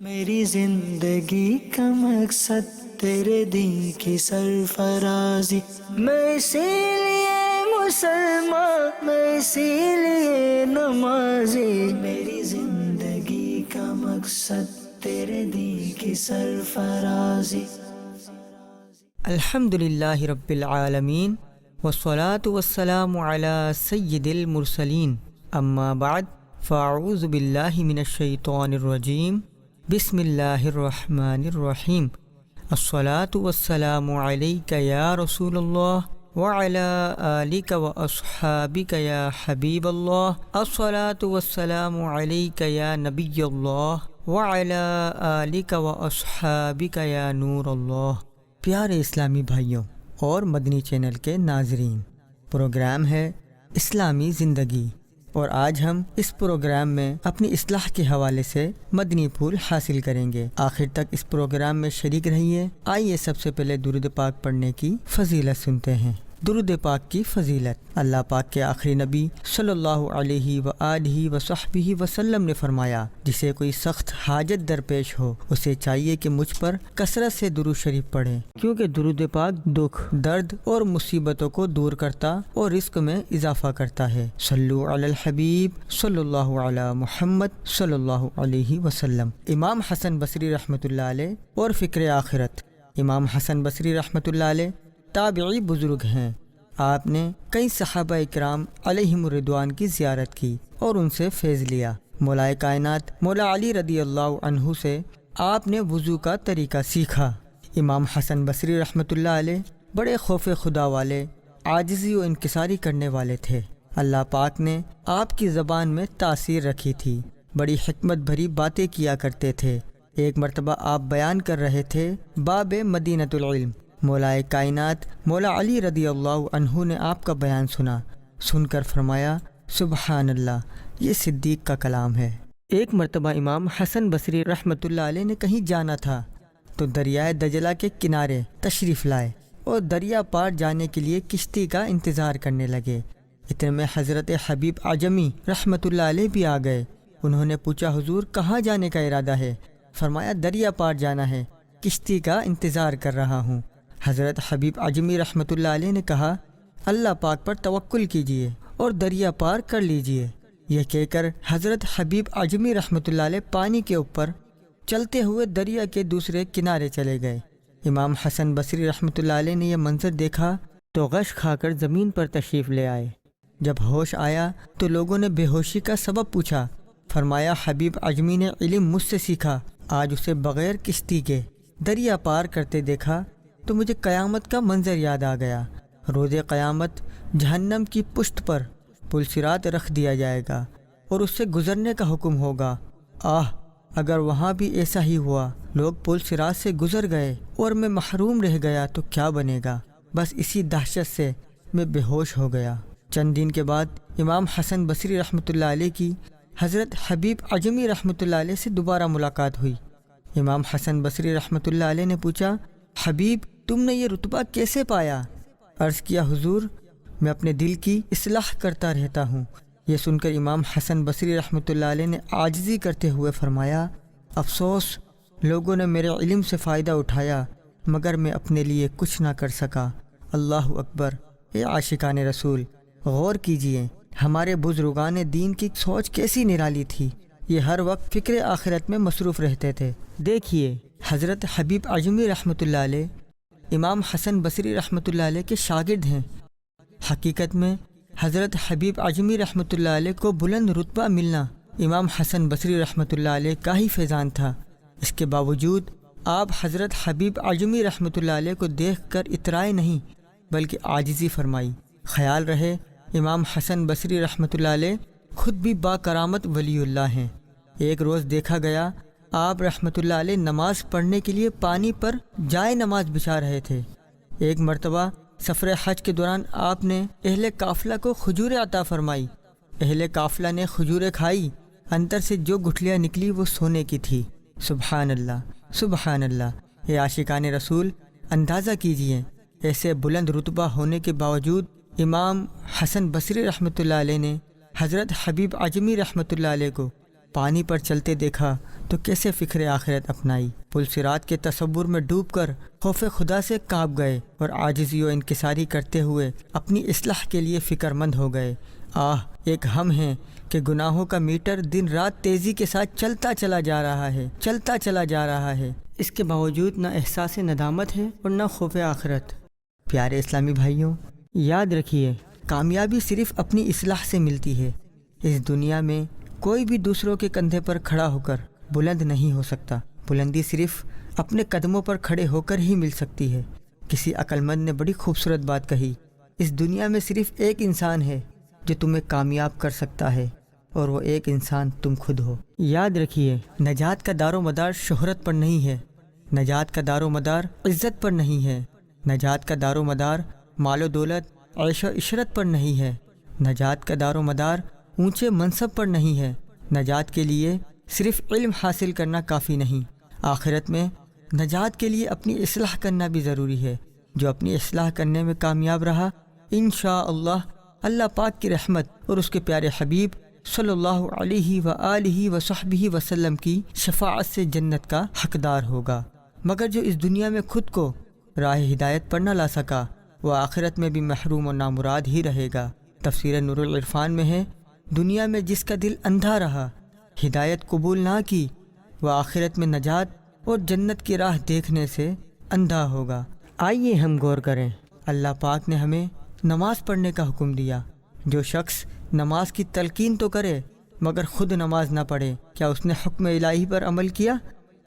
میری زندگی کا مقصد تیرے دین کی سرفرازی، میں اسی لیے مسلمان، میں اسی لیے نمازی، میری زندگی کا مقصد تیرے دین کی سرفرازی۔ الحمدللہ رب العالمین والصلاة والسلام علی سید المرسلین، اما بعد فاعوذ باللہ من الشیطان الرجیم، بسم اللہ الرحمن الرحیم۔ الصلاة والسلام علیک یا رسول اللہ وعلی آلک واصحابک یا حبیب اللہ، الصلاة والسلام علیک یا نبی اللہ وعلی آلک واصحابک یا نور اللہ۔ پیارے اسلامی بھائیوں اور مدنی چینل کے ناظرین، پروگرام ہے اسلامی زندگی، اور آج ہم اس پروگرام میں اپنی اصلاح کے حوالے سے مدنی پھول حاصل کریں گے۔ آخر تک اس پروگرام میں شریک رہیے۔ آئیے سب سے پہلے درود پاک پڑھنے کی فضیلت سنتے ہیں۔ درود پاک کی فضیلت۔ اللہ پاک کے آخری نبی صلی اللہ علیہ وآلہ وصحبہ وسلم نے فرمایا، جسے کوئی سخت حاجت درپیش ہو اسے چاہیے کہ مجھ پر کثرت سے درود شریف پڑھے، کیونکہ درود پاک دکھ، درد اور مصیبتوں کو دور کرتا اور رزق میں اضافہ کرتا ہے۔ صلو علی الحبیب صلی اللہ علی محمد صلی اللہ علیہ وسلم۔ امام حسن بصری رحمۃ اللہ علیہ اور فکر آخرت۔ امام حسن بصری رحمۃ اللہ علیہ تابعی بزرگ ہیں۔ آپ نے کئی صحابہ اکرام علیہم الرضوان کی زیارت کی اور ان سے فیض لیا۔ مولا کائنات مولا علی رضی اللہ عنہ سے آپ نے وضو کا طریقہ سیکھا۔ امام حسن بصری رحمۃ اللہ علیہ بڑے خوف خدا والے، عاجزی و انکساری کرنے والے تھے۔ اللہ پاک نے آپ کی زبان میں تاثیر رکھی تھی، بڑی حکمت بھری باتیں کیا کرتے تھے۔ ایک مرتبہ آپ بیان کر رہے تھے باب مدینۃ العلم۔ مولا کائنات مولا علی رضی اللہ عنہ نے آپ کا بیان سن کر فرمایا، سبحان اللہ، یہ صدیق کا کلام ہے۔ ایک مرتبہ امام حسن بصری رحمۃ اللہ علیہ نے کہیں جانا تھا تو دریائے دجلہ کے کنارے تشریف لائے اور دریا پار جانے کے لیے کشتی کا انتظار کرنے لگے۔ اتنے میں حضرت حبیب اعجمی رحمۃ اللہ علیہ بھی آ گئے۔ انہوں نے پوچھا، حضور کہاں جانے کا ارادہ ہے؟ فرمایا، دریا پار جانا ہے، کشتی کا انتظار کر رہا ہوں۔ حضرت حبیب اعجمی رحمۃ اللہ علیہ نے کہا، اللہ پاک پر توکل کیجئے اور دریا پار کر لیجئے۔ یہ کہہ کر حضرت حبیب اعجمی رحمۃ اللہ علیہ پانی کے اوپر چلتے ہوئے دریا کے دوسرے کنارے چلے گئے۔ امام حسن بصری رحمۃ اللہ علیہ نے یہ منظر دیکھا تو غش کھا کر زمین پر تشریف لے آئے۔ جب ہوش آیا تو لوگوں نے بے ہوشی کا سبب پوچھا۔ فرمایا، حبیب اعجمی نے علم مجھ سے سیکھا، آج اسے بغیر کشتی کے دریا پار کرتے دیکھا تو مجھے قیامت کا منظر یاد آ گیا۔ روز قیامت جہنم کی پشت پر پل صراط رکھ دیا جائے گا اور اس سے گزرنے کا حکم ہوگا۔ اگر وہاں بھی ایسا ہی ہوا، لوگ پل صراط سے گزر گئے اور میں محروم رہ گیا تو کیا بنے گا؟ بس اسی دہشت سے میں بے ہوش ہو گیا۔ چند دن کے بعد امام حسن بصری رحمۃ اللہ علیہ کی حضرت حبیب اعجمی رحمۃ اللہ علیہ سے دوبارہ ملاقات ہوئی۔ امام حسن بصری رحمۃ اللہ علیہ نے پوچھا، حبیب تم نے یہ رتبہ کیسے پایا؟ عرض کیا، حضور میں اپنے دل کی اصلاح کرتا رہتا ہوں۔ یہ سن کر امام حسن بصری رحمۃ اللہ علیہ نے عاجزی کرتے ہوئے فرمایا، افسوس، لوگوں نے میرے علم سے فائدہ اٹھایا مگر میں اپنے لیے کچھ نہ کر سکا۔ اللہ اکبر۔ اے عاشقان رسول، غور کیجئے، ہمارے بزرگان دین کی سوچ کیسی نرالی تھی۔ یہ ہر وقت فکر آخرت میں مصروف رہتے تھے۔ دیکھیے، حضرت حبیب اعجمی رحمۃ اللہ علیہ امام حسن بصری رحمۃ اللہ علیہ کے شاگرد ہیں۔ حقیقت میں حضرت حبیب اعجمی رحمۃ اللہ علیہ کو بلند رتبہ ملنا امام حسن بصری رحمۃ اللہ علیہ کا ہی فیضان تھا۔ اس کے باوجود آپ حضرت حبیب اعجمی رحمۃ اللہ علیہ کو دیکھ کر اترائے نہیں بلکہ عاجزی فرمائی۔ خیال رہے امام حسن بصری رحمۃ اللہ علیہ خود بھی با کرامت ولی اللہ ہیں۔ ایک روز دیکھا گیا آپ رحمۃ اللہ علیہ نماز پڑھنے کے لیے پانی پر جائے نماز بچھا رہے تھے۔ ایک مرتبہ سفر حج کے دوران آپ نے اہل قافلہ کو کھجوریں عطا فرمائی۔ اہل قافلہ نے کھجوریں کھائی، اندر سے جو گٹھلیاں نکلی وہ سونے کی تھی۔ سبحان اللہ، سبحان اللہ۔ اے عاشقان رسول، اندازہ کیجئے، ایسے بلند رتبہ ہونے کے باوجود امام حسن بصری رحمۃ اللہ علیہ نے حضرت حبیب اعجمی رحمۃ اللہ علیہ کو پانی پر چلتے دیکھا تو کیسے فکر آخرت اپنائی، پل صراط کے تصور میں ڈوب کر خوف خدا سے کانپ گئے اور عاجزی و انکساری کرتے ہوئے اپنی اصلاح کے لیے فکر مند ہو گئے۔ ایک ہم ہیں کہ گناہوں کا میٹر دن رات تیزی کے ساتھ چلتا چلا جا رہا ہے، اس کے باوجود نہ احساس ندامت ہے اور نہ خوف آخرت۔ پیارے اسلامی بھائیوں، یاد رکھیے کامیابی صرف اپنی اصلاح سے ملتی ہے۔ اس دنیا میں کوئی بھی دوسروں کے کندھے پر کھڑا ہو کر بلند نہیں ہو سکتا، بلندی صرف اپنے قدموں پر کھڑے ہو کر ہی مل سکتی ہے۔ کسی عقل مند نے بڑی خوبصورت بات کہی، اس دنیا میں صرف ایک انسان ہے جو تمہیں کامیاب کر سکتا ہے، اور وہ ایک انسان تم خود ہو۔ یاد رکھیے نجات کا دار و مدار شہرت پر نہیں ہے، نجات کا دار و مدار عزت پر نہیں ہے، نجات کا دار و مدار مال و دولت عیش و عشرت پر نہیں ہے، نجات کا دار و مدار اونچے منصب پر نہیں ہے۔ نجات کے لیے صرف علم حاصل کرنا کافی نہیں، آخرت میں نجات کے لیے اپنی اصلاح کرنا بھی ضروری ہے۔ جو اپنی اصلاح کرنے میں کامیاب رہا، انشاءاللہ اللہ پاک کی رحمت اور اس کے پیارے حبیب صلی اللہ علیہ وآلہ وصحبہ وسلم کی شفاعت سے جنت کا حقدار ہوگا۔ مگر جو اس دنیا میں خود کو راہ ہدایت پر نہ لا سکا، وہ آخرت میں بھی محروم و نامراد ہی رہے گا۔ تفسیر نور العرفان میں ہے، دنیا میں جس کا دل اندھا رہا، ہدایت قبول نہ کی، وہ آخرت میں نجات اور جنت کی راہ دیکھنے سے اندھا ہوگا۔ آئیے ہم غور کریں، اللہ پاک نے ہمیں نماز پڑھنے کا حکم دیا۔ جو شخص نماز کی تلقین تو کرے مگر خود نماز نہ پڑھے، کیا اس نے حکم الہی پر عمل کیا؟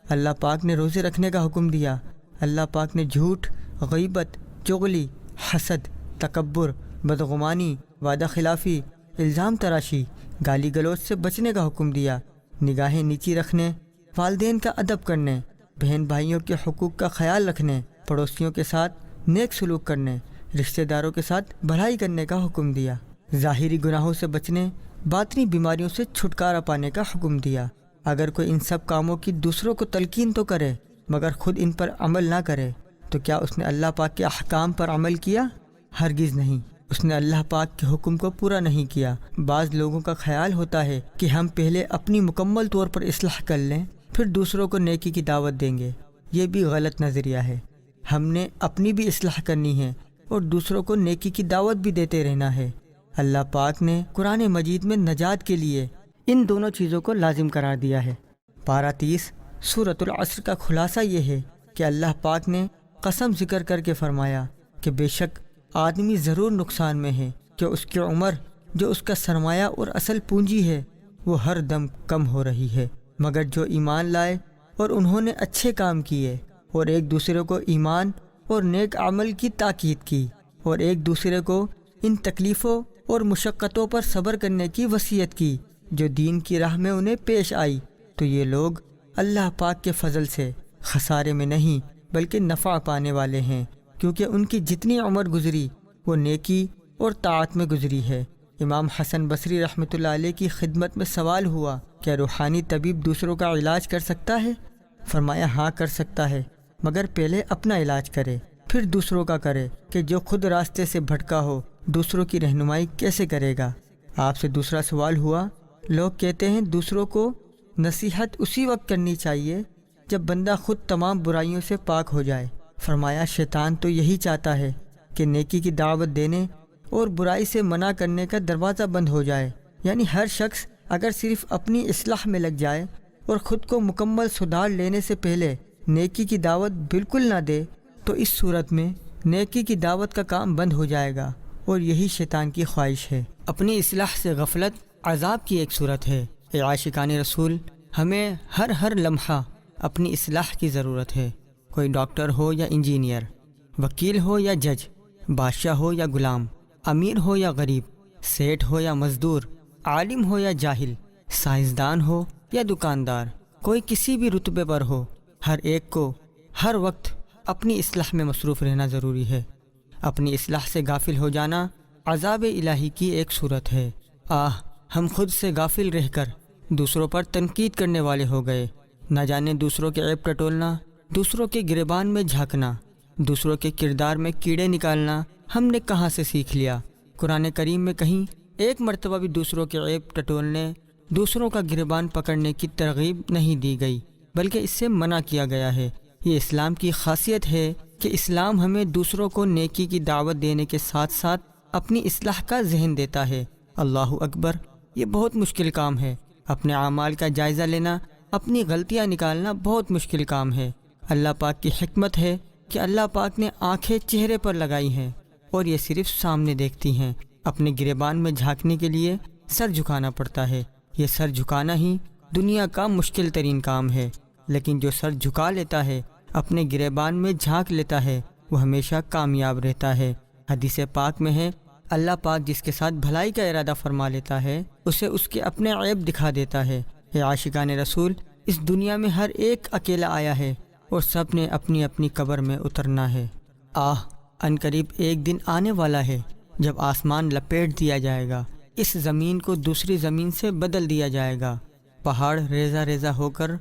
اللہ پاک نے روزے رکھنے کا حکم دیا، اللہ پاک نے جھوٹ، غیبت، چغلی، حسد، تکبر، بدگمانی، وعدہ خلافی، الزام تراشی، گالی گلوچ سے بچنے کا حکم دیا، نگاہیں نیچی رکھنے، والدین کا ادب کرنے، بہن بھائیوں کے حقوق کا خیال رکھنے، پڑوسیوں کے ساتھ نیک سلوک کرنے، رشتہ داروں کے ساتھ بھلائی کرنے کا حکم دیا، ظاہری گناہوں سے بچنے، باطنی بیماریوں سے چھٹکارا پانے کا حکم دیا۔ اگر کوئی ان سب کاموں کی دوسروں کو تلقین تو کرے مگر خود ان پر عمل نہ کرے تو کیا اس نے اللہ پاک کے احکام پر عمل کیا؟ ہرگز نہیں، اس نے اللہ پاک کے حکم کو پورا نہیں کیا۔ بعض لوگوں کا خیال ہوتا ہے کہ ہم پہلے اپنی مکمل طور پر اصلاح کر لیں پھر دوسروں کو نیکی کی دعوت دیں گے، یہ بھی غلط نظریہ ہے۔ ہم نے اپنی بھی اصلاح کرنی ہے اور دوسروں کو نیکی کی دعوت بھی دیتے رہنا ہے۔ اللہ پاک نے قرآن مجید میں نجات کے لیے ان دونوں چیزوں کو لازم قرار دیا ہے۔ پارہ 30 سورۃ العصر کا خلاصہ یہ ہے کہ اللہ پاک نے قسم ذکر کر کے فرمایا کہ بے شک آدمی ضرور نقصان میں ہے، کہ اس کی عمر جو اس کا سرمایہ اور اصل پونجی ہے وہ ہر دم کم ہو رہی ہے، مگر جو ایمان لائے اور انہوں نے اچھے کام کیے اور ایک دوسرے کو ایمان اور نیک عمل کی تاکید کی اور ایک دوسرے کو ان تکلیفوں اور مشقتوں پر صبر کرنے کی وصیت کی جو دین کی راہ میں انہیں پیش آئی، تو یہ لوگ اللہ پاک کے فضل سے خسارے میں نہیں بلکہ نفع پانے والے ہیں، کیونکہ ان کی جتنی عمر گزری وہ نیکی اور طاعت میں گزری ہے۔ امام حسن بصری رحمۃ اللہ علیہ کی خدمت میں سوال ہوا، کیا روحانی طبیب دوسروں کا علاج کر سکتا ہے؟ فرمایا ہاں کر سکتا ہے، مگر پہلے اپنا علاج کرے پھر دوسروں کا کرے، کہ جو خود راستے سے بھٹکا ہو دوسروں کی رہنمائی کیسے کرے گا؟ آپ سے دوسرا سوال ہوا، لوگ کہتے ہیں دوسروں کو نصیحت اسی وقت کرنی چاہیے جب بندہ خود تمام برائیوں سے پاک ہو جائے۔ فرمایا شیطان تو یہی چاہتا ہے کہ نیکی کی دعوت دینے اور برائی سے منع کرنے کا دروازہ بند ہو جائے، یعنی ہر شخص اگر صرف اپنی اصلاح میں لگ جائے اور خود کو مکمل سدھار لینے سے پہلے نیکی کی دعوت بالکل نہ دے تو اس صورت میں نیکی کی دعوت کا کام بند ہو جائے گا، اور یہی شیطان کی خواہش ہے۔ اپنی اصلاح سے غفلت عذاب کی ایک صورت ہے۔ اے عاشقان رسول، ہمیں ہر لمحہ اپنی اصلاح کی ضرورت ہے۔ کوئی ڈاکٹر ہو یا انجینئر، وکیل ہو یا جج، بادشاہ ہو یا غلام، امیر ہو یا غریب، سیٹھ ہو یا مزدور، عالم ہو یا جاہل، سائنسدان ہو یا دکاندار، کوئی کسی بھی رتبے پر ہو، ہر ایک کو ہر وقت اپنی اصلاح میں مصروف رہنا ضروری ہے۔ اپنی اصلاح سے غافل ہو جانا عذاب الہی کی ایک صورت ہے۔ ہم خود سے غافل رہ کر دوسروں پر تنقید کرنے والے ہو گئے، نہ جانے دوسروں کے عیب ٹٹولنا، دوسروں کے گریبان میں جھانکنا، دوسروں کے کردار میں کیڑے نکالنا ہم نے کہاں سے سیکھ لیا۔ قرآن کریم میں کہیں ایک مرتبہ بھی دوسروں کے عیب ٹٹولنے دوسروں کا گریبان پکڑنے کی ترغیب نہیں دی گئی، بلکہ اس سے منع کیا گیا ہے۔ یہ اسلام کی خاصیت ہے کہ اسلام ہمیں دوسروں کو نیکی کی دعوت دینے کے ساتھ ساتھ اپنی اصلاح کا ذہن دیتا ہے۔ اللہ اکبر! یہ بہت مشکل کام ہے۔ اپنے اعمال کا جائزہ لینا، اپنی غلطیاں نکالنا بہت مشکل کام ہے۔ اللہ پاک کی حکمت ہے کہ اللہ پاک نے آنکھیں چہرے پر لگائی ہیں اور یہ صرف سامنے دیکھتی ہیں۔ اپنے گریبان میں جھانکنے کے لیے سر جھکانا پڑتا ہے۔ یہ سر جھکانا ہی دنیا کا مشکل ترین کام ہے، لیکن جو سر جھکا لیتا ہے، اپنے گریبان میں جھانک لیتا ہے، وہ ہمیشہ کامیاب رہتا ہے۔ حدیث پاک میں ہے، اللہ پاک جس کے ساتھ بھلائی کا ارادہ فرما لیتا ہے، اسے اس کے اپنے عیب دکھا دیتا ہے۔ اے عاشقان رسول، اس دنیا میں ہر ایک اکیلا آیا ہے اور سب نے اپنی اپنی قبر میں اترنا ہے۔ ان قریب ایک دن آنے والا ہے جب آسمان لپیٹ دیا جائے گا، اس زمین کو دوسری زمین سے بدل دیا جائے گا، پہاڑ ریزہ ریزہ ہو کر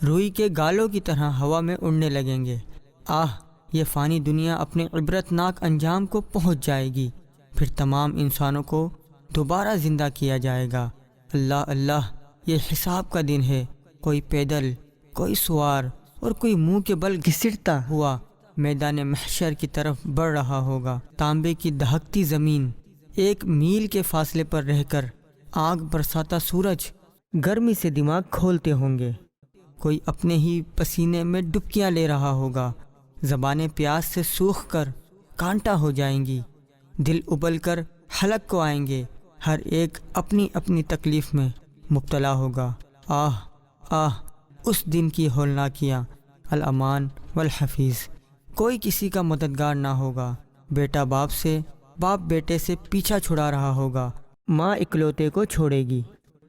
روئی کے گالوں کی طرح ہوا میں اڑنے لگیں گے۔ یہ فانی دنیا اپنے عبرتناک انجام کو پہنچ جائے گی، پھر تمام انسانوں کو دوبارہ زندہ کیا جائے گا۔ اللہ اللہ! یہ حساب کا دن ہے۔ کوئی پیدل، کوئی سوار اور کوئی منہ کے بل گھسٹتا ہوا میدان محشر کی طرف بڑھ رہا ہوگا۔ تانبے کی دہکتی زمین، 1 میل کے فاصلے پر رہ کر آگ برساتا سورج گرمی سے دماغ کھولتے ہوں گے۔ کوئی اپنے ہی پسینے میں ڈبکیاں لے رہا ہوگا۔ زبانیں پیاس سے سوکھ کر کانٹا ہو جائیں گی، دل ابل کر حلق کو آئیں گے۔ ہر ایک اپنی اپنی تکلیف میں مبتلا ہوگا۔ اس دن کی ہولناکیاں! الامان والحفیظ! کوئی کسی کا مددگار نہ ہوگا۔ بیٹا باپ سے، باپ بیٹے سے پیچھا چھڑا رہا ہوگا۔ ماں اکلوتے کو چھوڑے گی،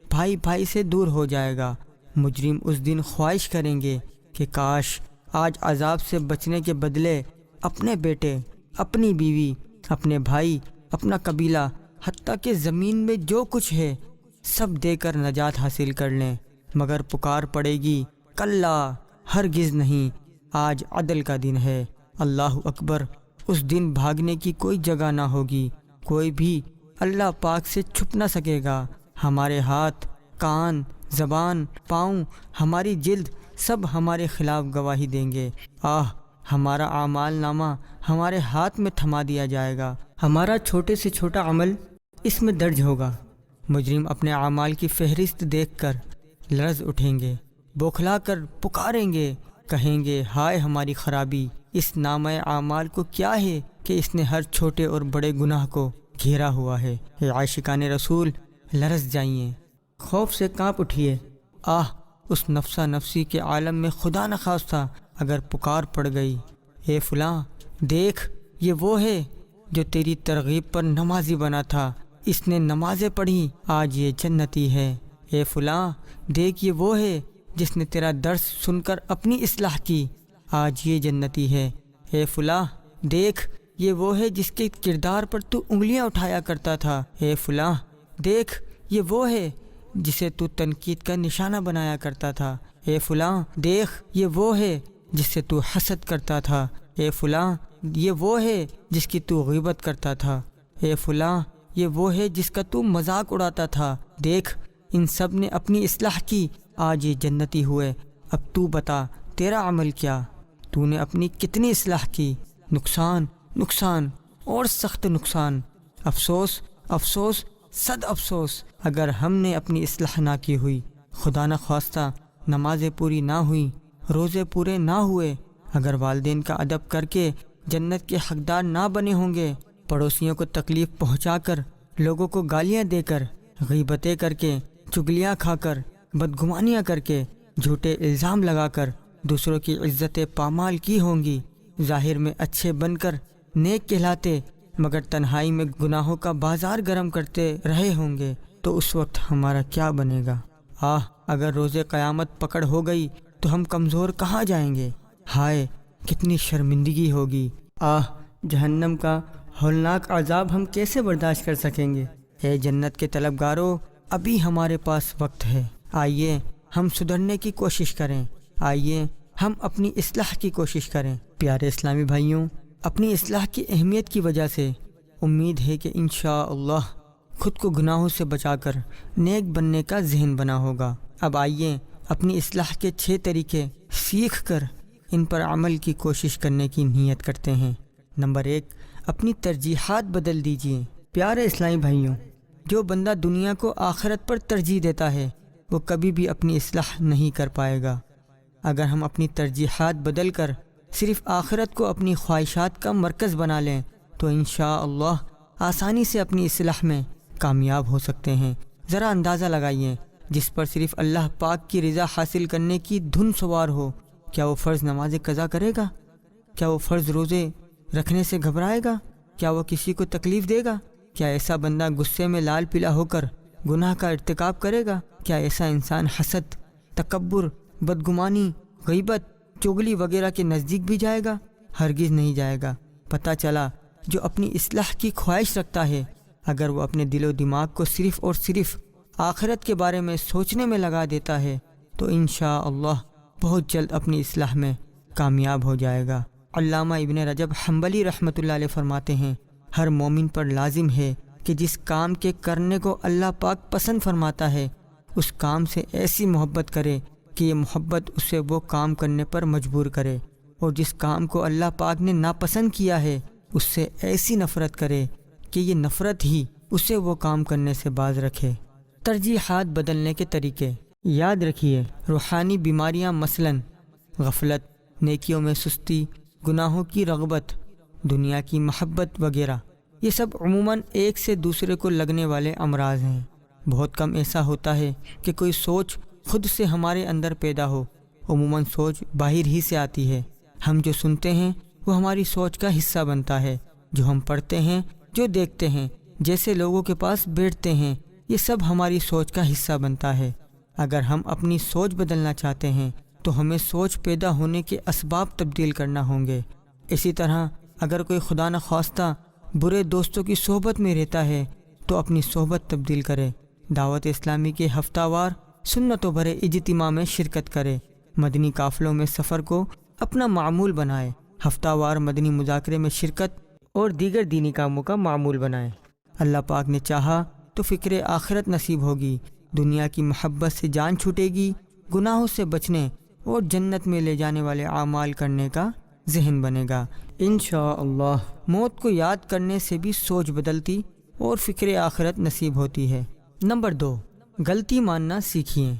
بھائی بھائی سے دور ہو جائے گا۔ مجرم اس دن خواہش کریں گے کہ کاش آج عذاب سے بچنے کے بدلے اپنے بیٹے، اپنی بیوی، اپنے بھائی، اپنا قبیلہ، حتیٰ کہ زمین میں جو کچھ ہے سب دے کر نجات حاصل کر لیں، مگر پکار پڑے گی، کلا، ہرگز نہیں، آج عدل کا دن ہے۔ اللہ اکبر! اس دن بھاگنے کی کوئی جگہ نہ ہوگی، کوئی بھی اللہ پاک سے چھپ نہ سکے گا۔ ہمارے ہاتھ، کان، زبان، پاؤں، ہماری جلد سب ہمارے خلاف گواہی دیں گے۔ ہمارا اعمال نامہ ہمارے ہاتھ میں تھما دیا جائے گا۔ ہمارا چھوٹے سے چھوٹا عمل اس میں درج ہوگا۔ مجرم اپنے اعمال کی فہرست دیکھ کر لرز اٹھیں گے، بوکھلا کر پکاریں گے، کہیں گے، ہائے ہماری خرابی! اس نامہ اعمال کو کیا ہے کہ اس نے ہر چھوٹے اور بڑے گناہ کو گھیرا ہوا ہے۔ اے عاشقان رسول، لرز جائیے، خوف سے کانپ اٹھیے۔ اس نفسا نفسی کے عالم میں خدا نخواستہ اگر پکار پڑ گئی، اے فلاں دیکھ، یہ وہ ہے جو تیری ترغیب پر نمازی بنا تھا، اس نے نمازیں پڑھی، آج یہ جنتی ہے۔ اے فلاں دیکھ، یہ وہ ہے جس نے تیرا درس سن کر اپنی اصلاح کی، آج یہ جنتی ہے۔ اے فلاں دیکھ، یہ وہ ہے جس کے کردار پر تو انگلیاں اٹھایا کرتا تھا۔ اے فلاں دیکھ، یہ وہ ہے جسے تو تنقید کا نشانہ بنایا کرتا تھا۔ اے فلاں دیکھ، یہ وہ ہے جس سے تو حسد کرتا تھا۔ اے فلاں یہ وہ ہے جس کی تو غیبت کرتا تھا۔ اے فلاں یہ وہ ہے جس کا تو مذاق اڑاتا تھا۔ دیکھ، ان سب نے اپنی اصلاح کی، آج یہ جنتی ہوئے۔ اب تو بتا، تیرا عمل کیا؟ تو نے اپنی کتنی اصلاح کی؟ نقصان، نقصان اور سخت نقصان۔ افسوس، افسوس، صد افسوس اگر ہم نے اپنی اصلاح نہ کی ہوئی۔ خدا نہ خواستہ نمازیں پوری نہ ہوئیں، روزے پورے نہ ہوئے، اگر والدین کا ادب کر کے جنت کے حقدار نہ بنے ہوں گے، پڑوسیوں کو تکلیف پہنچا کر، لوگوں کو گالیاں دے کر، غیبتیں کر کے، چگلیاں کھا کر، بدگمانیاں کر کے، جھوٹے الزام لگا کر دوسروں کی عزتیں پامال کی ہوں گی، ظاہر میں اچھے بن کر نیک کہلاتے مگر تنہائی میں گناہوں کا بازار گرم کرتے رہے ہوں گے، تو اس وقت ہمارا کیا بنے گا؟ اگر روز قیامت پکڑ ہو گئی تو ہم کمزور کہاں جائیں گے؟ ہائے کتنی شرمندگی ہوگی! جہنم کا ہولناک عذاب ہم کیسے برداشت کر سکیں گے؟ اے جنت کے طلبگاروں، ابھی ہمارے پاس وقت ہے، آئیے ہم سدھرنے کی کوشش کریں، آئیے ہم اپنی اصلاح کی کوشش کریں۔ پیارے اسلامی بھائیوں، اپنی اصلاح کی اہمیت کی وجہ سے امید ہے کہ انشاءاللہ خود کو گناہوں سے بچا کر نیک بننے کا ذہن بنا ہوگا۔ اب آئیے اپنی اصلاح کے 6 طریقے سیکھ کر ان پر عمل کی کوشش کرنے کی نیت کرتے ہیں۔ نمبر 1، اپنی ترجیحات بدل دیجیے۔ پیارے اسلامی بھائیوں، جو بندہ دنیا کو آخرت پر ترجیح دیتا ہے وہ کبھی بھی اپنی اصلاح نہیں کر پائے گا۔ اگر ہم اپنی ترجیحات بدل کر صرف آخرت کو اپنی خواہشات کا مرکز بنا لیں تو انشاءاللہ آسانی سے اپنی اصلاح میں کامیاب ہو سکتے ہیں۔ ذرا اندازہ لگائیے، جس پر صرف اللہ پاک کی رضا حاصل کرنے کی دھن سوار ہو، کیا وہ فرض نمازیں قضا کرے گا؟ کیا وہ فرض روزے رکھنے سے گھبرائے گا؟ کیا وہ کسی کو تکلیف دے گا؟ کیا ایسا بندہ غصے میں لال پیلا ہو کر گناہ کا ارتکاب کرے گا؟ کیا ایسا انسان حسد، تکبر، بدگمانی، غیبت، چغلی وغیرہ کے نزدیک بھی جائے گا؟ ہرگز نہیں جائے گا۔ پتہ چلا جو اپنی اصلاح کی خواہش رکھتا ہے، اگر وہ اپنے دل و دماغ کو صرف اور صرف آخرت کے بارے میں سوچنے میں لگا دیتا ہے تو انشاءاللہ بہت جلد اپنی اصلاح میں کامیاب ہو جائے گا۔ علامہ ابن رجب حنبلی رحمۃ اللہ علیہ فرماتے ہیں، ہر مومن پر لازم ہے کہ جس کام کے کرنے کو اللہ پاک پسند فرماتا ہے اس کام سے ایسی محبت کرے کہ یہ محبت اسے وہ کام کرنے پر مجبور کرے، اور جس کام کو اللہ پاک نے ناپسند کیا ہے اس سے ایسی نفرت کرے کہ یہ نفرت ہی اسے وہ کام کرنے سے باز رکھے۔ ترجیحات بدلنے کے طریقے یاد رکھیے، روحانی بیماریاں مثلاً غفلت، نیکیوں میں سستی، گناہوں کی رغبت، دنیا کی محبت وغیرہ، یہ سب عموماً ایک سے دوسرے کو لگنے والے امراض ہیں۔ بہت کم ایسا ہوتا ہے کہ کوئی سوچ خود سے ہمارے اندر پیدا ہو، عموماً سوچ باہر ہی سے آتی ہے۔ ہم جو سنتے ہیں وہ ہماری سوچ کا حصہ بنتا ہے، جو ہم پڑھتے ہیں، جو دیکھتے ہیں، جیسے لوگوں کے پاس بیٹھتے ہیں، یہ سب ہماری سوچ کا حصہ بنتا ہے۔ اگر ہم اپنی سوچ بدلنا چاہتے ہیں تو ہمیں سوچ پیدا ہونے کے اسباب تبدیل کرنا ہوں گے۔ اسی طرح اگر کوئی خدا نخواستہ برے دوستوں کی صحبت میں رہتا ہے تو اپنی صحبت تبدیل کرے، دعوت اسلامی کے ہفتہ وار سنتوں بھرے اجتماع میں شرکت کرے، مدنی قافلوں میں سفر کو اپنا معمول بنائے، ہفتہ وار مدنی مذاکرے میں شرکت اور دیگر دینی کاموں کا معمول بنائے۔ اللہ پاک نے چاہا تو فکر آخرت نصیب ہوگی، دنیا کی محبت سے جان چھوٹے گی، گناہوں سے بچنے اور جنت میں لے جانے والے اعمال کرنے کا ذہن بنے گا۔ انشاءاللہ موت کو یاد کرنے سے بھی سوچ بدلتی اور فکر آخرت نصیب ہوتی ہے۔ نمبر 2، غلطی ماننا سیکھیے۔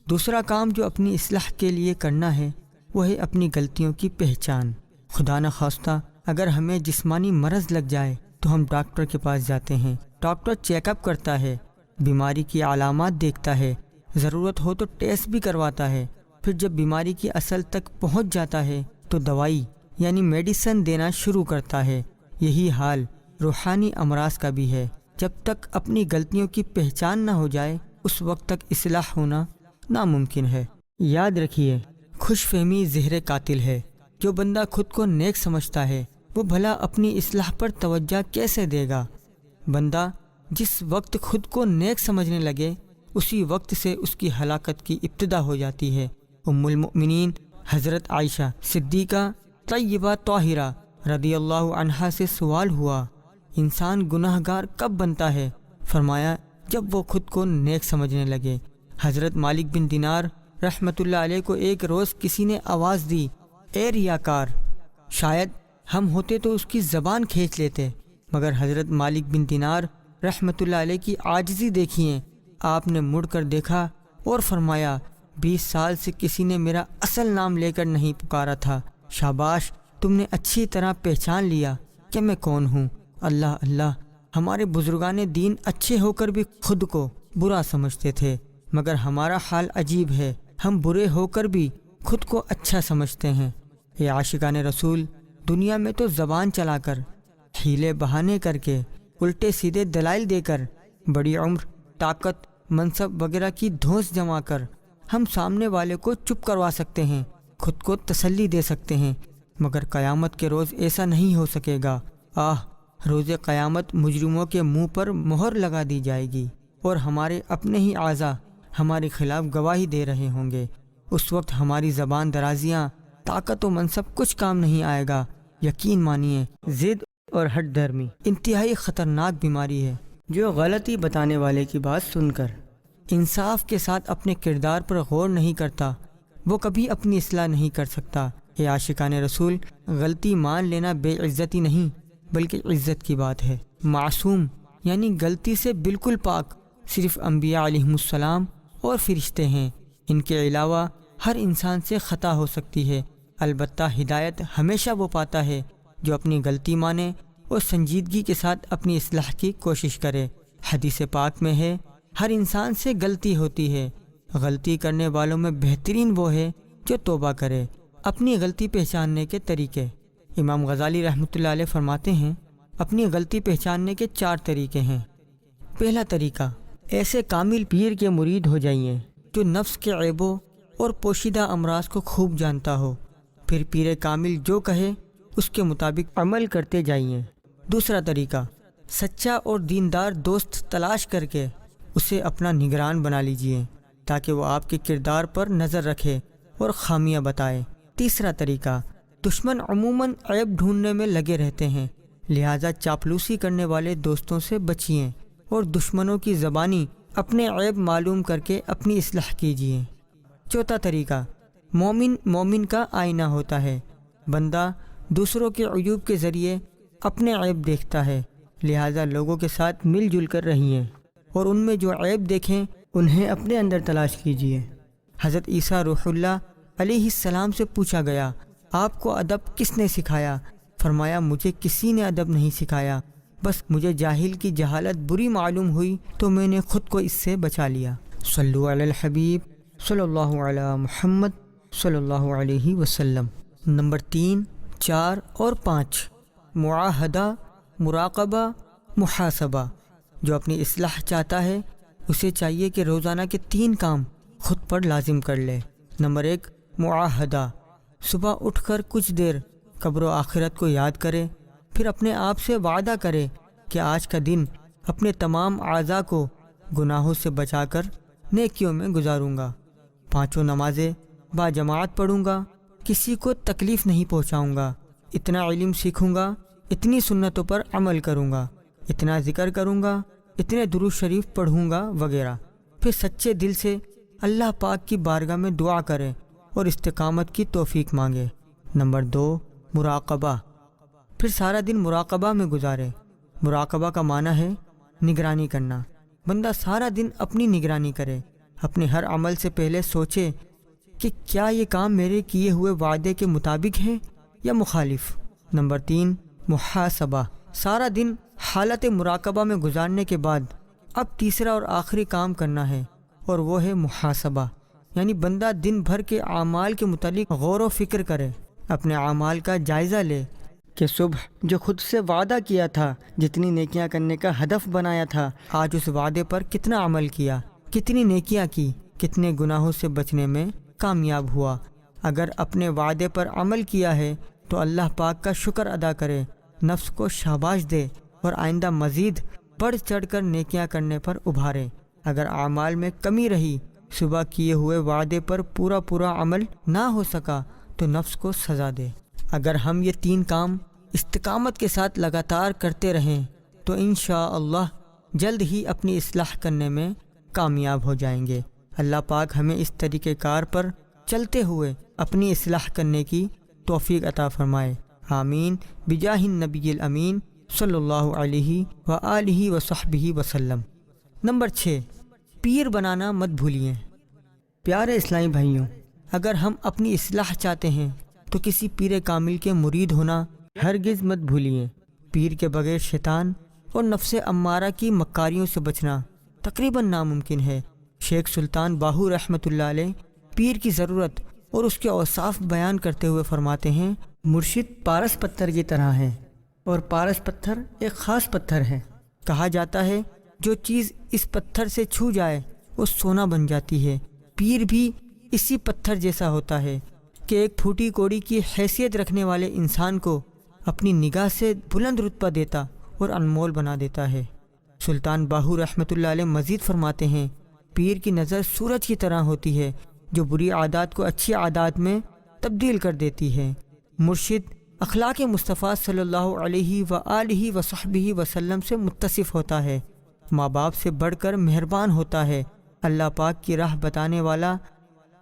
دوسرا کام جو اپنی اصلاح کے لیے کرنا ہے وہ ہے اپنی غلطیوں کی پہچان۔ خدا نخواستہ اگر ہمیں جسمانی مرض لگ جائے تو ہم ڈاکٹر کے پاس جاتے ہیں، ڈاکٹر چیک اپ کرتا ہے، بیماری کی علامات دیکھتا ہے، ضرورت ہو تو ٹیسٹ بھی کرواتا ہے، پھر جب بیماری کی اصل تک پہنچ جاتا ہے تو دوائی یعنی میڈیسن دینا شروع کرتا ہے۔ یہی حال روحانی امراض کا بھی ہے۔ جب تک اپنی غلطیوں کی پہچان نہ ہو جائے اس وقت تک اصلاح ہونا ناممکن ہے۔ یاد رکھیے، خوش فہمی زہر قاتل ہے۔ جو بندہ خود کو نیک سمجھتا ہے وہ بھلا اپنی اصلاح پر توجہ کیسے دے گا؟ بندہ جس وقت خود کو نیک سمجھنے لگے اسی وقت سے اس کی ہلاکت کی ابتدا ہو جاتی ہے۔ ام المؤمنین حضرت عائشہ صدیقہ طیبہ طاہرہ رضی اللہ عنہا سے سوال ہوا، انسان گناہ گار کب بنتا ہے؟ فرمایا جب وہ خود کو نیک سمجھنے لگے۔ حضرت مالک بن دینار رحمۃ اللہ علیہ کو ایک روز کسی نے آواز دی، اے ریاکار! شاید ہم ہوتے تو اس کی زبان کھینچ لیتے، مگر حضرت مالک بن دینار رحمۃ اللہ علیہ کی عاجزی دیکھیے۔ آپ نے مڑ کر دیکھا اور فرمایا، 20 سال سے کسی نے میرا اصل نام لے کر نہیں پکارا تھا، شاباش، تم نے اچھی طرح پہچان لیا کہ میں کون ہوں۔ اللہ اللہ، ہمارے بزرگان دین اچھے ہو کر بھی خود کو برا سمجھتے تھے، مگر ہمارا حال عجیب ہے، ہم برے ہو کر بھی خود کو اچھا سمجھتے ہیں۔ اے عاشقان رسول، دنیا میں تو زبان چلا کر، ہیلے بہانے کر کے، الٹے سیدھے دلائل دے کر، بڑی عمر، طاقت، منصب وغیرہ کی دھوس جما کر ہم سامنے والے کو چپ کروا سکتے ہیں، خود کو تسلی دے سکتے ہیں، مگر قیامت کے روز ایسا نہیں ہو سکے گا۔ روز قیامت مجرموں کے منہ پر مہر لگا دی جائے گی اور ہمارے اپنے ہی اعضاء ہمارے خلاف گواہی دے رہے ہوں گے۔ اس وقت ہماری زبان درازیاں، طاقت و منصب کچھ کام نہیں آئے گا۔ یقین مانیے، ضد اور ہٹ دھرمی انتہائی خطرناک بیماری ہے۔ جو غلطی بتانے والے کی بات سن کر انصاف کے ساتھ اپنے کردار پر غور نہیں کرتا وہ کبھی اپنی اصلاح نہیں کر سکتا۔ اے عاشقان رسول، غلطی مان لینا بے عزتی نہیں بلکہ عزت کی بات ہے۔ معصوم یعنی غلطی سے بالکل پاک صرف انبیاء علیہم السلام اور فرشتے ہیں، ان کے علاوہ ہر انسان سے خطا ہو سکتی ہے، البتہ ہدایت ہمیشہ وہ پاتا ہے جو اپنی غلطی مانے اور سنجیدگی کے ساتھ اپنی اصلاح کی کوشش کرے۔ حدیث پاک میں ہے، ہر انسان سے غلطی ہوتی ہے، غلطی کرنے والوں میں بہترین وہ ہے جو توبہ کرے۔ اپنی غلطی پہچاننے کے طریقے، امام غزالی رحمۃ اللہ علیہ فرماتے ہیں، اپنی غلطی پہچاننے کے 4 طریقے ہیں۔ پہلا طریقہ، ایسے کامل پیر کے مرید ہو جائیے جو نفس کے عیبوں اور پوشیدہ امراض کو خوب جانتا ہو، پھر پیر کامل جو کہے اس کے مطابق عمل کرتے جائیے۔ دوسرا طریقہ، سچا اور دیندار دوست تلاش کر کے اسے اپنا نگران بنا لیجئے تاکہ وہ آپ کے کردار پر نظر رکھے اور خامیاں بتائے۔ تیسرا طریقہ، دشمن عموماً عیب ڈھونڈنے میں لگے رہتے ہیں، لہٰذا چاپلوسی کرنے والے دوستوں سے بچیے اور دشمنوں کی زبانی اپنے عیب معلوم کر کے اپنی اصلاح کیجیے۔ چوتھا طریقہ، مومن کا آئینہ ہوتا ہے، بندہ دوسروں کے عیوب کے ذریعے اپنے عیب دیکھتا ہے، لہٰذا لوگوں کے ساتھ مل جل کر رہیے اور ان میں جو عیب دیکھیں انہیں اپنے اندر تلاش کیجیے۔ حضرت عیسیٰ روح اللہ علیہ السلام سے پوچھا گیا، آپ کو ادب کس نے سکھایا؟ فرمایا، مجھے کسی نے ادب نہیں سکھایا، بس مجھے جاہل کی جہالت بری معلوم ہوئی تو میں نے خود کو اس سے بچا لیا۔ صلو علی الحبیب صلی اللہ علی محمد صلی اللہ علیہ وسلم۔ نمبر 3، 4 اور 5، معاہدہ، مراقبہ، محاسبہ۔ جو اپنی اصلاح چاہتا ہے اسے چاہیے کہ روزانہ کے 3 کام خود پر لازم کر لے۔ نمبر 1، معاہدہ، صبح اٹھ کر کچھ دیر قبر و آخرت کو یاد کرے، پھر اپنے آپ سے وعدہ کرے کہ آج کا دن اپنے تمام اعضاء کو گناہوں سے بچا کر نیکیوں میں گزاروں گا، 5 نمازیں با جماعت پڑھوں گا، کسی کو تکلیف نہیں پہنچاؤں گا، اتنا علم سیکھوں گا، اتنی سنتوں پر عمل کروں گا، اتنا ذکر کروں گا، اتنے درود شریف پڑھوں گا وغیرہ۔ پھر سچے دل سے اللہ پاک کی بارگاہ میں دعا کرے اور استقامت کی توفیق مانگے۔ نمبر 2، مراقبہ، پھر سارا دن مراقبہ میں گزارے۔ مراقبہ کا معنی ہے نگرانی کرنا۔ بندہ سارا دن اپنی نگرانی کرے، اپنے ہر عمل سے پہلے سوچے کہ کیا یہ کام میرے کیے ہوئے وعدے کے مطابق ہے یا مخالف۔ نمبر 3، محاسبہ، سارا دن حالت مراقبہ میں گزارنے کے بعد اب تیسرا اور آخری کام کرنا ہے اور وہ ہے محاسبہ، یعنی بندہ دن بھر کے اعمال کے متعلق غور و فکر کرے، اپنے اعمال کا جائزہ لے کہ صبح جو خود سے وعدہ کیا تھا، جتنی نیکیاں کرنے کا ہدف بنایا تھا، آج اس وعدے پر کتنا عمل کیا، کتنی نیکیاں کی، کتنے گناہوں سے بچنے میں کامیاب ہوا۔ اگر اپنے وعدے پر عمل کیا ہے تو اللہ پاک کا شکر ادا کرے، نفس کو شاباش دے اور آئندہ مزید بڑھ چڑھ کر نیکیاں کرنے پر ابھارے۔ اگر اعمال میں کمی رہی، صبح کیے ہوئے وعدے پر پورا عمل نہ ہو سکا تو نفس کو سزا دے۔ اگر ہم یہ 3 کام استقامت کے ساتھ لگاتار کرتے رہیں تو انشاءاللہ جلد ہی اپنی اصلاح کرنے میں کامیاب ہو جائیں گے۔ اللہ پاک ہمیں اس طریقہ کار پر چلتے ہوئے اپنی اصلاح کرنے کی توفیق عطا فرمائے، آمین، بجاہ النبی الامین صلی اللہ علیہ وآلہ وصحبہ وسلم۔ نمبر 6، پیر بنانا مت بھولیے۔ پیارے اسلامی بھائیوں، اگر ہم اپنی اصلاح چاہتے ہیں تو کسی پیر کامل کے مرید ہونا ہرگز مت بھولیے۔ پیر کے بغیر شیطان اور نفس امارہ کی مکاریوں سے بچنا تقریباً ناممکن ہے۔ شیخ سلطان باہو رحمۃ اللہ علیہ پیر کی ضرورت اور اس کے اوصاف بیان کرتے ہوئے فرماتے ہیں، مرشد پارس پتھر کی طرح ہے اور پارس پتھر ایک خاص پتھر ہے۔ کہا جاتا ہے جو چیز اس پتھر سے چھو جائے وہ سونا بن جاتی ہے۔ پیر بھی اسی پتھر جیسا ہوتا ہے کہ ایک پھوٹی کوڑی کی حیثیت رکھنے والے انسان کو اپنی نگاہ سے بلند رتبہ دیتا اور انمول بنا دیتا ہے۔ سلطان باہو رحمۃ اللہ علیہ مزید فرماتے ہیں، پیر کی نظر سورج کی طرح ہوتی ہے جو بری عادات کو اچھی عادات میں تبدیل کر دیتی ہے۔ مرشد اخلاق مصطفیٰ صلی اللہ علیہ وآلہ وصحبہ وسلم سے متصف ہوتا ہے، ماں باپ سے بڑھ کر مہربان ہوتا ہے۔ اللہ پاک کی راہ بتانے والا،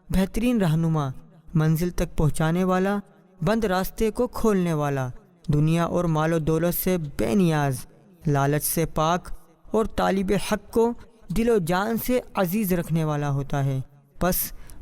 بہترین رہنما، منزل تک پہنچانے والا، بند راستے کو کھولنے والا، دنیا اور مال و دولت سے بے نیاز، لالچ سے پاک اور طالب حق کو دل و جان سے عزیز رکھنے والا ہوتا ہے۔ پس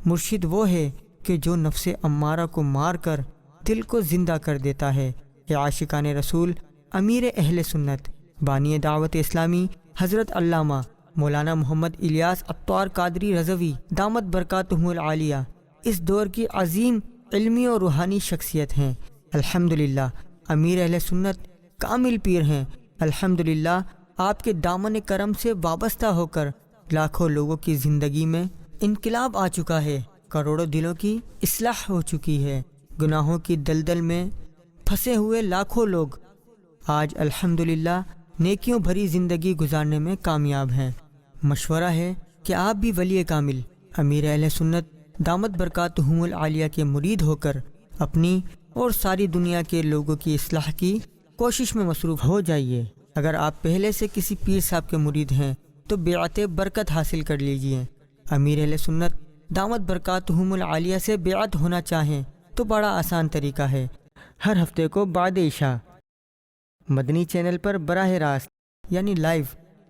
مرشد وہ ہے کہ جو نفس امارہ کو مار کر دل کو زندہ کر دیتا ہے۔ اے عاشقان رسول، امیر اہل سنت، بانی دعوت اسلامی حضرت علامہ مولانا محمد الیاس عطار قادری رضوی دامت برکاتہم العالیہ اس دور کی عظیم علمی اور روحانی شخصیت ہیں۔ الحمدللہ امیر اہل سنت کامل پیر ہیں۔ الحمدللہ آپ کے دامن کرم سے وابستہ ہو کر لاکھوں لوگوں کی زندگی میں انقلاب آ چکا ہے، کروڑوں دلوں کی اصلاح ہو چکی ہے، گناہوں کی دلدل میں پھنسے ہوئے لاکھوں لوگ آج الحمدللہ نیکیوں بھری زندگی گزارنے میں کامیاب ہیں۔ مشورہ ہے کہ آپ بھی ولی کامل امیر اہل سنت دامت برکاتہم العالیہ کے مرید ہو کر اپنی اور ساری دنیا کے لوگوں کی اصلاح کی کوشش میں مصروف ہو جائیے۔ اگر آپ پہلے سے کسی پیر صاحب کے مرید ہیں تو بیعت برکت حاصل کر لیجئے۔ امیر اہل سنت دامت برکاتہم العالیہ سے بیعت ہونا چاہیں تو بڑا آسان طریقہ ہے۔ ہر ہفتے کو بعد عشاء مدنی چینل پر براہ راست یعنی لائیو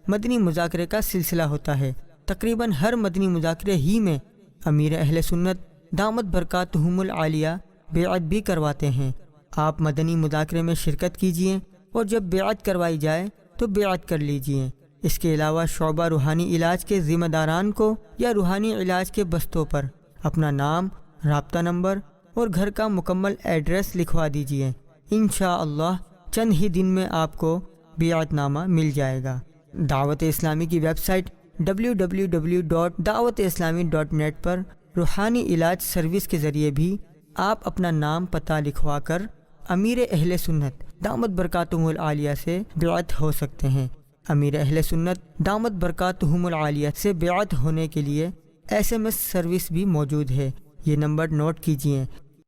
مدنی مذاکرے کا سلسلہ ہوتا ہے۔ تقریباً ہر مدنی مذاکرے ہی میں امیر اہل سنت دامت برکاتہم العالیہ بیعت بھی کرواتے ہیں۔ آپ مدنی مذاکرے میں شرکت کیجئے اور جب بیعت کروائی جائے تو بیعت کر لیجئے۔ اس کے علاوہ شعبہ روحانی علاج کے ذمہ داران کو یا روحانی علاج کے بستوں پر اپنا نام، رابطہ نمبر اور گھر کا مکمل ایڈریس لکھوا دیجئے۔ انشاءاللہ چند ہی دن میں آپ کو بیعت نامہ مل جائے گا۔ دعوت اسلامی کی ویب سائٹ www.dawatislami.net پر روحانی علاج سروس کے ذریعے بھی آپ اپنا نام پتہ لکھوا کر امیر اہل سنت دامت برکاتہم العالیہ سے بیعت ہو سکتے ہیں۔ امیر اہل سنت دامت برکاتہم العالیہ سے بیعت ہونے کے لیے SMS سروس بھی موجود ہے۔ یہ نمبر نوٹ کیجئے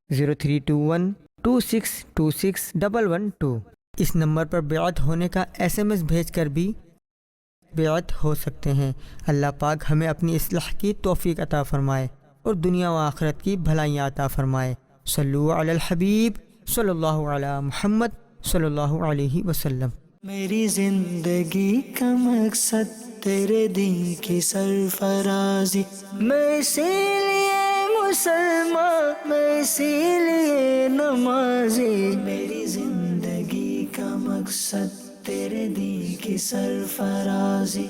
032126261112۔ اس نمبر پر بیعت ہونے کا SMS بھیج کر بھی بیعت ہو سکتے ہیں۔ اللہ پاک ہمیں اپنی اصلاح کی توفیق عطا فرمائے اور دنیا و آخرت کی بھلائیاں عطا فرمائے۔ صلو علی الحبیب صلی اللہ علی محمد صلی اللہ علیہ وسلم۔ میری زندگی کا مقصد تیرے دین کی سرفرازی، میں اسی لیے مسلمان، میں اسی لیے نمازی۔ میری زندگی کا مقصد تیرے دین کی سرفرازی۔